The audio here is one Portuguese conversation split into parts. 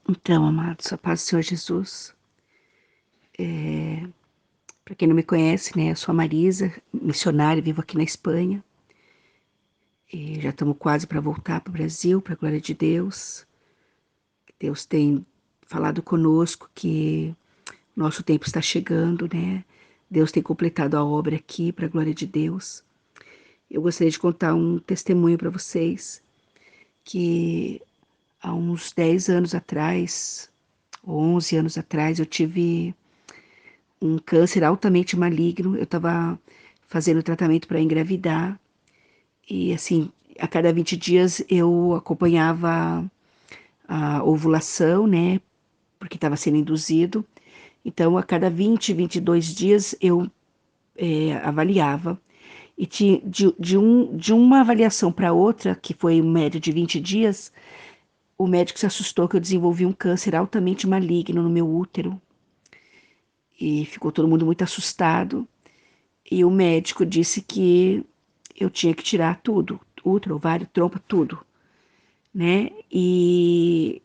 Então, amados, a paz do Senhor Jesus. Para quem não me conhece, né, eu sou a Marisa, missionária, vivo aqui na Espanha. E já estamos quase para voltar para o Brasil, para a glória de Deus. Deus tem falado conosco que nosso tempo está chegando, né? Deus tem completado a obra aqui para a glória de Deus. Eu gostaria de contar um testemunho para vocês que há uns 10 anos atrás, ou 11 anos atrás, eu tive um câncer altamente maligno. Eu estava fazendo tratamento para engravidar e, assim, a cada 20 dias eu acompanhava a ovulação, né? Porque estava sendo induzido. Então, a cada 22 dias eu avaliava. E de uma avaliação para outra, que foi um médio de 20 dias, o médico se assustou que eu desenvolvi um câncer altamente maligno no meu útero. E ficou todo mundo muito assustado. E o médico disse que eu tinha que tirar tudo, útero, ovário, trompa, tudo, né? E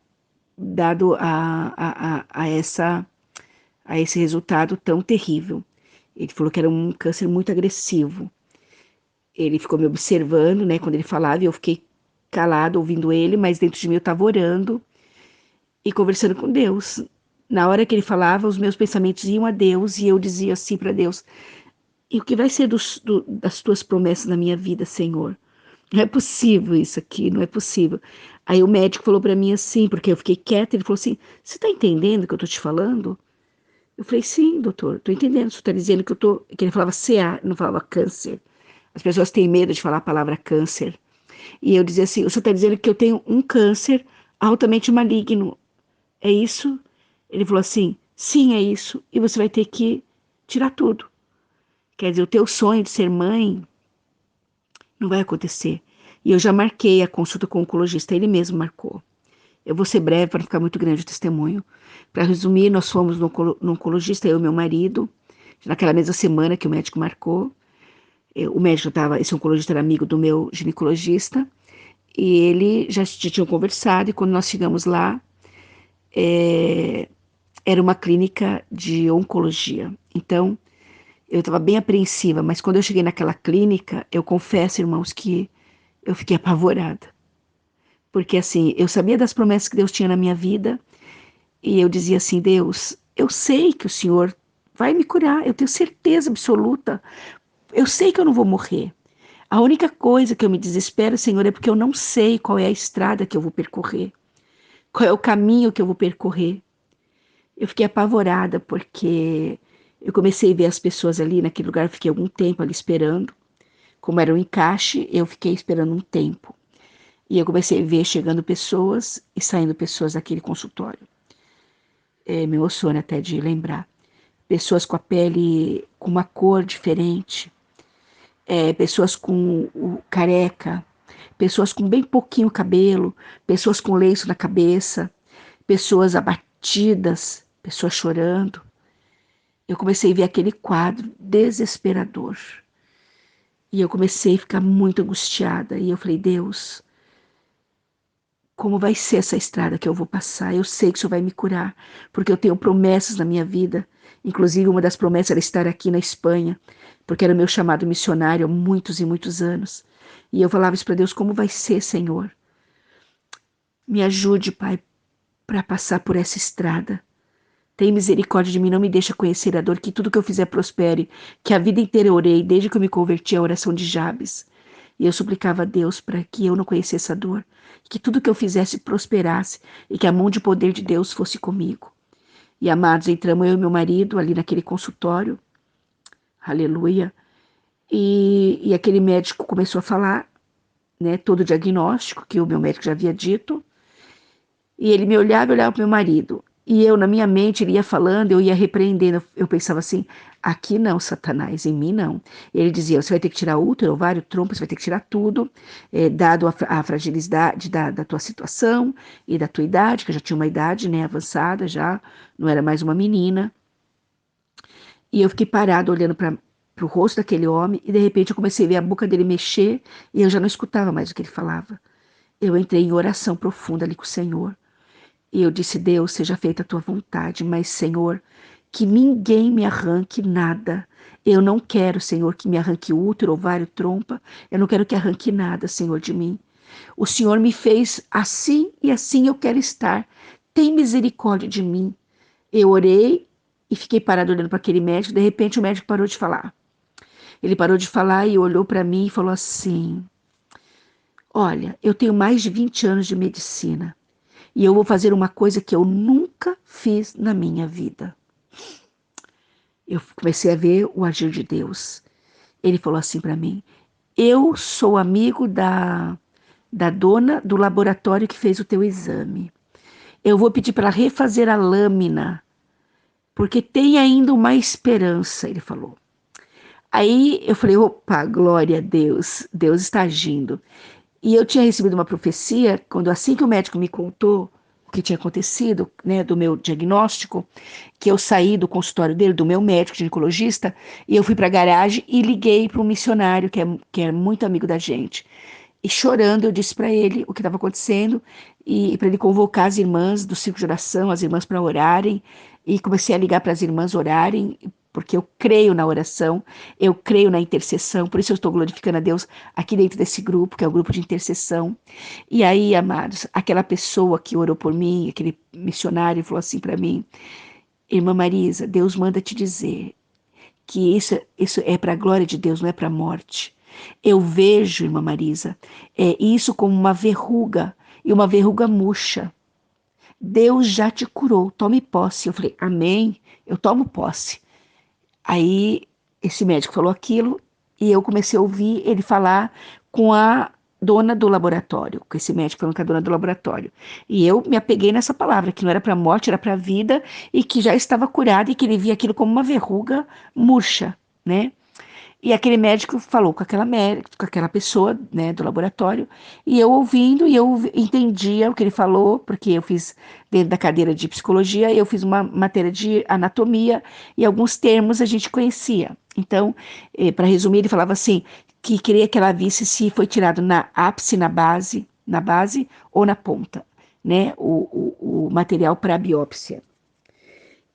dado a esse resultado tão terrível, ele falou que era um câncer muito agressivo. Ele ficou me observando, né? Quando ele falava, eu fiquei calado ouvindo ele, mas dentro de mim eu estava orando e conversando com Deus. Na hora que ele falava, os meus pensamentos iam a Deus e eu dizia assim para Deus: e o que vai ser das tuas promessas na minha vida, Senhor? Não é possível isso aqui, não é possível. Aí o médico falou para mim assim, porque eu fiquei quieta, ele falou assim: você está entendendo o que eu estou te falando? Eu falei: sim, doutor, estou entendendo. Você está dizendo que eu estou. Que ele falava CA, não falava câncer. As pessoas têm medo de falar a palavra câncer. E eu dizia assim: o senhor está dizendo que eu tenho um câncer altamente maligno. É isso? Ele falou assim: sim, é isso. E você vai ter que tirar tudo. Quer dizer, o teu sonho de ser mãe não vai acontecer. E eu já marquei a consulta com o oncologista, ele mesmo marcou. Eu vou ser breve para não ficar muito grande o testemunho. Para resumir, nós fomos no oncologista, eu e meu marido, naquela mesma semana que o médico marcou. O médico estava, esse oncologista era amigo do meu ginecologista, e ele já tinham conversado, e quando nós chegamos lá, é, era uma clínica de oncologia. Então, eu estava bem apreensiva, mas quando eu cheguei naquela clínica, eu confesso, irmãos, que eu fiquei apavorada. Porque assim, eu sabia das promessas que Deus tinha na minha vida e eu dizia assim: Deus, eu sei que o Senhor vai me curar, eu tenho certeza absoluta. Eu sei que eu não vou morrer. A única coisa que eu me desespero, Senhor, é porque eu não sei qual é a estrada que eu vou percorrer, qual é o caminho que eu vou percorrer. Eu fiquei apavorada porque eu comecei a ver as pessoas ali naquele lugar, eu fiquei algum tempo ali esperando. Como era um encaixe, eu fiquei esperando um tempo. E eu comecei a ver chegando pessoas e saindo pessoas daquele consultório. Me emociona até de lembrar. Pessoas com a pele com uma cor diferente, pessoas com o careca, pessoas com bem pouquinho cabelo, pessoas com lenço na cabeça, pessoas abatidas, pessoas chorando. Eu comecei a ver aquele quadro desesperador. E eu comecei a ficar muito angustiada. E eu falei: Deus, como vai ser essa estrada que eu vou passar? Eu sei que o Senhor vai me curar, porque eu tenho promessas na minha vida. Inclusive, uma das promessas era estar aqui na Espanha, porque era o meu chamado missionário há muitos e muitos anos. E eu falava isso para Deus: como vai ser, Senhor? Me ajude, Pai, para passar por essa estrada. Tem misericórdia de mim, não me deixa conhecer a dor, que tudo que eu fizer prospere, que a vida inteira eu orei, desde que eu me converti à oração de Jabes. E eu suplicava a Deus para que eu não conhecesse a dor, que tudo que eu fizesse prosperasse e que a mão de poder de Deus fosse comigo. E amados, entramos eu e meu marido ali naquele consultório, aleluia, e aquele médico começou a falar, né, todo o diagnóstico que o meu médico já havia dito, e ele me olhava e olhava para o meu marido. E eu, na minha mente, ele ia falando, eu ia repreendendo. Eu pensava assim: aqui não, Satanás, em mim não. Ele dizia: você vai ter que tirar útero, ovário, trompa, você vai ter que tirar tudo, dado a fragilidade da tua situação e da tua idade, que eu já tinha uma idade, né, avançada já, não era mais uma menina. E eu fiquei parada olhando para o rosto daquele homem, e de repente eu comecei a ver a boca dele mexer, e eu já não escutava mais o que ele falava. Eu entrei em oração profunda ali com o Senhor. E eu disse: Deus, seja feita a tua vontade, mas, Senhor, que ninguém me arranque nada. Eu não quero, Senhor, que me arranque útero, ovário, trompa. Eu não quero que arranque nada, Senhor, de mim. O Senhor me fez assim e assim eu quero estar. Tem misericórdia de mim. Eu orei e fiquei parado olhando para aquele médico. De repente, o médico parou de falar. Ele parou de falar e olhou para mim e falou assim: Olha, eu tenho mais de 20 anos de medicina e eu vou fazer uma coisa que eu nunca fiz na minha vida. Eu comecei a ver o agir de Deus. Ele falou assim para mim: Eu sou amigo da dona do laboratório que fez o teu exame. Eu vou pedir para ela refazer a lâmina, porque tem ainda uma esperança, ele falou. Aí eu falei: opa, glória a Deus, Deus está agindo. E eu tinha recebido uma profecia, quando assim que o médico me contou o que tinha acontecido, né, do meu diagnóstico, que eu saí do consultório dele, do meu médico ginecologista, e eu fui para a garagem e liguei para um missionário que é muito amigo da gente. E chorando, eu disse para ele o que estava acontecendo e para ele convocar as irmãs do ciclo de oração, as irmãs para orarem. E comecei a ligar para as irmãs orarem, porque eu creio na oração, eu creio na intercessão, por isso eu estou glorificando a Deus aqui dentro desse grupo, que é o grupo de intercessão. E aí, amados, aquela pessoa que orou por mim, aquele missionário, falou assim para mim: Irmã Marisa, Deus manda te dizer que isso é para a glória de Deus, não é para a morte. Eu vejo, irmã Marisa, isso como uma verruga, e uma verruga murcha. Deus já te curou, tome posse. Eu falei: amém, eu tomo posse. Aí esse médico falou aquilo e eu comecei a ouvir ele falar com a dona do laboratório, com esse médico falando com a dona do laboratório. E eu me apeguei nessa palavra, que não era para morte, era para vida, e que já estava curada e que ele via aquilo como uma verruga murcha, né? E aquele médico falou com aquela pessoa, né, do laboratório, e eu ouvindo, e eu entendia o que ele falou, porque eu fiz, dentro da cadeira de psicologia, eu fiz uma matéria de anatomia, e alguns termos a gente conhecia. Então, para resumir, ele falava assim, que queria que ela visse se foi tirado na ápice, na base ou na ponta, né, o material para a biópsia.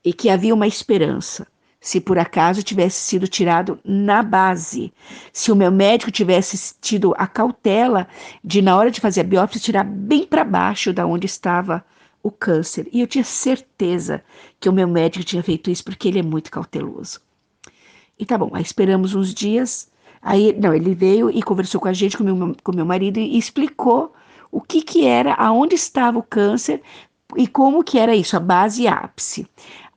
E que havia uma esperança. Se por acaso tivesse sido tirado na base, se o meu médico tivesse tido a cautela de, na hora de fazer a biópsia, tirar bem para baixo da onde estava o câncer. E eu tinha certeza que o meu médico tinha feito isso porque ele é muito cauteloso. E tá bom, aí esperamos uns dias. Aí, não, ele veio e conversou com a gente, com meu marido, e explicou o que era, aonde estava o câncer e como que era isso, a base e a ápice.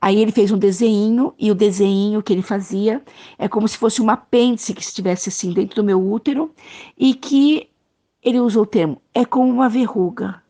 Aí ele fez um desenho, e o desenho que ele fazia é como se fosse um apêndice que estivesse assim dentro do meu útero, e que ele usou o termo, é como uma verruga.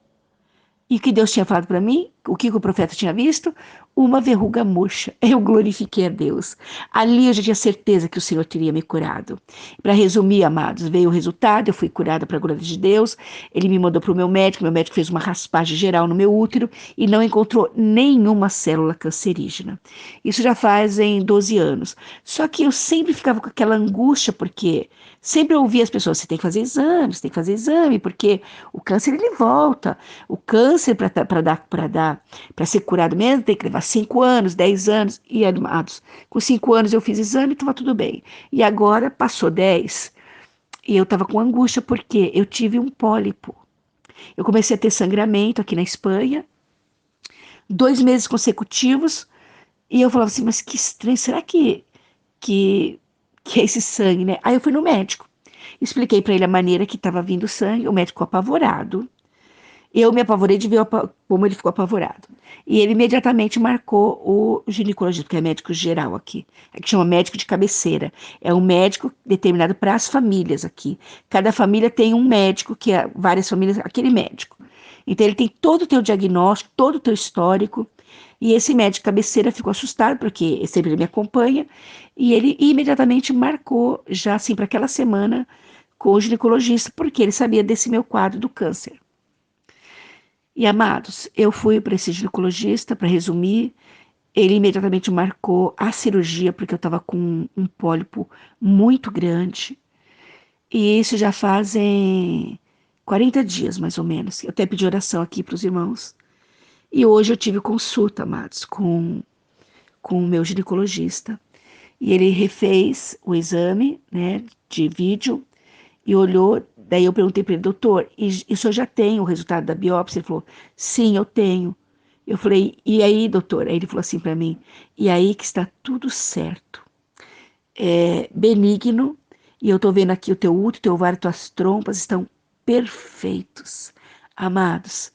E o que Deus tinha falado para mim, o que o profeta tinha visto, uma verruga murcha. Eu glorifiquei a Deus. Ali eu já tinha certeza que o Senhor teria me curado. Para resumir, amados, veio o resultado, eu fui curada para a glória de Deus. Ele me mandou para o meu médico fez uma raspagem geral no meu útero e não encontrou nenhuma célula cancerígena. Isso já fazem 12 anos. Só que eu sempre ficava com aquela angústia, porque sempre eu ouvia as pessoas: você tem que fazer exame, você tem que fazer exame, porque o câncer ele volta. O câncer, para ser curado mesmo, tem que levar 5 anos, 10 anos. E, amados, com 5 anos eu fiz exame e estava tudo bem. E agora passou 10 e eu estava com angústia porque eu tive um pólipo. Eu comecei a ter sangramento aqui na Espanha, 2 meses consecutivos, e eu falava assim: mas que estranho, será que, que é esse sangue, né? Aí eu fui no médico, expliquei para ele a maneira que estava vindo o sangue, o médico ficou apavorado. Eu me apavorei de ver como ele ficou apavorado. E ele imediatamente marcou o ginecologista, que é médico geral aqui. Aqui chama médico de cabeceira. É um médico determinado para as famílias aqui. Cada família tem um médico, que é várias famílias, aquele médico. Então ele tem todo o teu diagnóstico, todo o teu histórico. E esse médico cabeceira ficou assustado, porque sempre ele me acompanha. E ele imediatamente marcou, já assim, para aquela semana, com o ginecologista, porque ele sabia desse meu quadro do câncer. E, amados, eu fui para esse ginecologista, para resumir, ele imediatamente marcou a cirurgia, porque eu estava com um pólipo muito grande. E isso já fazem 40 dias, mais ou menos. Eu até pedi oração aqui para os irmãos. E hoje eu tive consulta, amados, com o meu ginecologista. E ele refez o exame, né, de vídeo e olhou. Daí eu perguntei para ele, doutor, e o senhor já tem o resultado da biópsia? Ele falou, sim, eu tenho. Eu falei, e aí, doutor? Aí ele falou assim para mim, e aí que está tudo certo. É benigno, e eu estou vendo aqui o teu útero, teu ovário, tuas trompas estão perfeitos. Amados,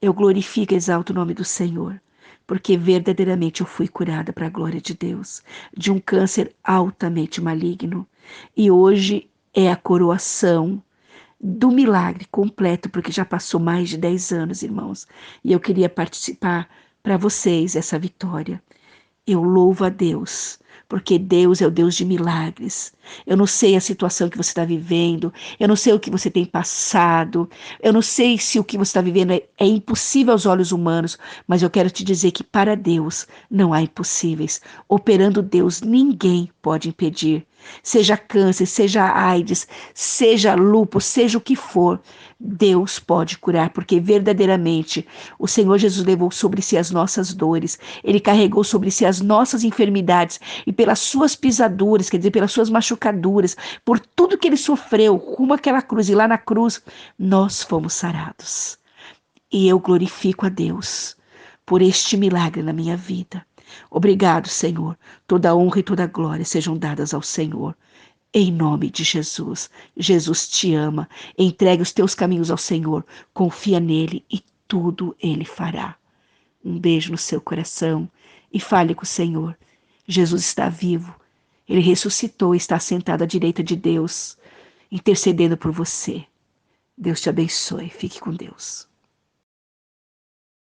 eu glorifico e exalto o nome do Senhor, porque verdadeiramente eu fui curada para a glória de Deus, de um câncer altamente maligno. E hoje é a coroação do milagre completo, porque já passou mais de 10 anos, irmãos. E eu queria participar para vocês essa vitória. Eu louvo a Deus, porque Deus é o Deus de milagres. Eu não sei a situação que você está vivendo, eu não sei o que você tem passado, eu não sei se o que você está vivendo é impossível aos olhos humanos, mas eu quero te dizer que para Deus não há impossíveis. Operando Deus, ninguém pode impedir. Seja câncer, seja AIDS, seja lúpus, seja o que for, Deus pode curar, porque verdadeiramente o Senhor Jesus levou sobre si as nossas dores, ele carregou sobre si as nossas enfermidades e pelas suas pisaduras, quer dizer, pelas suas machucaduras, por tudo que ele sofreu, rumo àquela cruz, e lá na cruz nós fomos sarados. E eu glorifico a Deus por este milagre na minha vida. Obrigado, Senhor. Toda a honra e toda a glória sejam dadas ao Senhor. Em nome de Jesus. Jesus te ama. Entregue os teus caminhos ao Senhor. Confia nele e tudo ele fará. Um beijo no seu coração e fale com o Senhor. Jesus está vivo. Ele ressuscitou e está sentado à direita de Deus, intercedendo por você. Deus te abençoe. Fique com Deus.